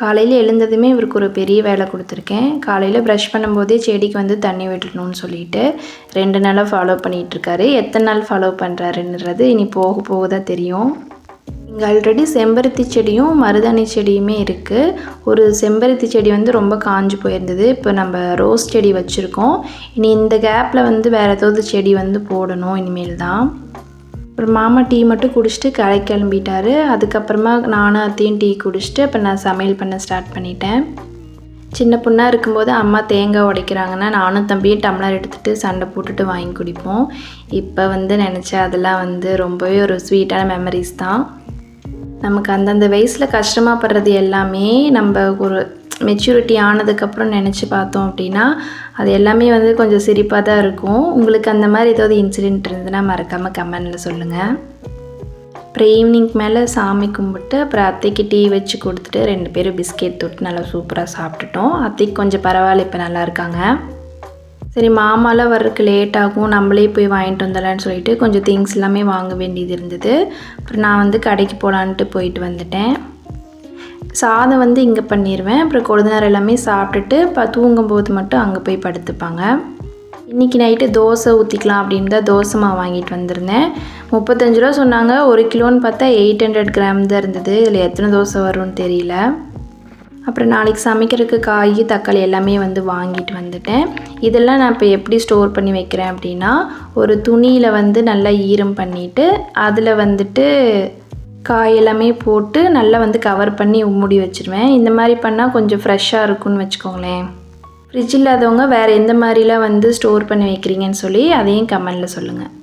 காலையில் எழுந்ததுமே இவருக்கு ஒரு பெரிய வேலை கொடுத்துருக்கேன். காலையில் ப்ரஷ் பண்ணும்போதே செடிக்கு வந்து தண்ணி விட்டுறணும்னு சொல்லிட்டு 2 நாளாக ஃபாலோ பண்ணிகிட்ருக்காரு. எத்தனை நாள் ஃபாலோ பண்ணுறாருன்றது இனி போக போக தான் தெரியும். இங்கே ஆல்ரெடி செம்பருத்தி செடியும் மருதாணி செடியுமே இருக்குது. ஒரு செம்பருத்தி செடி வந்து ரொம்ப காஞ்சு போயிருந்தது. இப்போ நம்ம ரோஸ் செடி வச்சுருக்கோம். இனி இந்த கேப்பில் வந்து வேறு ஏதாவது செடி வந்து போடணும் இனிமேல் தான். அப்புறம் மாமா டீ மட்டும் குடிச்சிட்டு கடைக்கு கிளம்பிட்டாரு. அதுக்கப்புறமா நானும் அத்தையும் டீ குடிச்சிட்டு அப்போ நான் சமையல் பண்ண ஸ்டார்ட் பண்ணிட்டேன். சின்ன பொண்ணாக இருக்கும்போது அம்மா தேங்காய் உடைக்கிறாங்கன்னா நானும் தம்பியும் டம்ளர் எடுத்துகிட்டு சண்டை போட்டுட்டு வாங்கி குடிப்போம். இப்போ வந்து நினச்சேன் அதெல்லாம் வந்து ரொம்பவே ஒரு ஸ்வீட்டான மெமரிஸ் தான். நமக்கு அந்தந்த வயசில் கஷ்டமாக படுறது எல்லாமே நம்ம ஒரு மெச்சூரிட்டி ஆனதுக்கப்புறம் நினச்சி பார்த்தோம் அப்படின்னா அது எல்லாமே வந்து கொஞ்சம் சிரிப்பாக தான் இருக்கும். உங்களுக்கு அந்த மாதிரி ஏதாவது இன்சிடெண்ட் இருந்ததுன்னா மறக்காமல் கமெண்டில் சொல்லுங்கள். அப்புறம் ஈவினிங் மேலே சாமி கும்பிட்டு அப்புறம் அத்தைக்கு டீ வச்சு கொடுத்துட்டு 2 பேரும் பிஸ்கெட் தொட்டு நல்லா சூப்பராக சாப்பிட்டுட்டோம். அத்தைக்கு கொஞ்சம் பரவாயில்ல, இப்போ நல்லா இருக்காங்க. சரி மாமாலாம் வர்றதுக்கு லேட் ஆகும், நம்மளே போய் வாங்கிட்டு வந்துடலான்னு சொல்லிட்டு கொஞ்சம் திங்ஸ் எல்லாமே வாங்க வேண்டியது இருந்தது. அப்புறம் நான் வந்து கடைக்கு போகலான்ட்டு போயிட்டு வந்துட்டேன். சாதம் வந்து இங்கே பண்ணிடுவேன். அப்புறம் கொழுந்தனார் எல்லாமே சாப்பிட்டுட்டு தூங்கும்போது மட்டும் அங்கே போய் படுத்துப்பாங்க. இன்றைக்கி நைட்டு தோசை ஊற்றிக்கலாம் அப்படின்னு தான் தோசை மாவு வாங்கிட்டு வந்திருந்தேன். 35 ரூபா சொன்னாங்க. 1 கிலோன்னு பார்த்தா 800 கிராம் தான் இருந்தது. இதில் எத்தனை தோசை வரும்னு தெரியல. அப்புறம் நாளைக்கு சமைக்கிறதுக்கு காய் தக்காளி எல்லாமே வந்து வாங்கிட்டு வந்துட்டேன். இதெல்லாம் நான் இப்போ எப்படி ஸ்டோர் பண்ணி வைக்கிறேன் அப்படின்னா, ஒரு துணியில் வந்து நல்லா ஈரம் பண்ணிவிட்டு அதில் வந்துட்டு காய் எல்லாமே போட்டு நல்லா வந்து கவர் பண்ணி மூடி வச்சுருவேன். இந்த மாதிரி பண்ணால் கொஞ்சம் ஃப்ரெஷ்ஷாக இருக்கும்னு வச்சுக்கோங்களேன். ஃப்ரிட்ஜ் இல்லாதவங்க வேறு எந்த மாதிரிலாம் வந்து ஸ்டோர் பண்ணி வைக்கிறீங்கன்னு சொல்லி அதையும் கமெண்டில் சொல்லுங்கள்.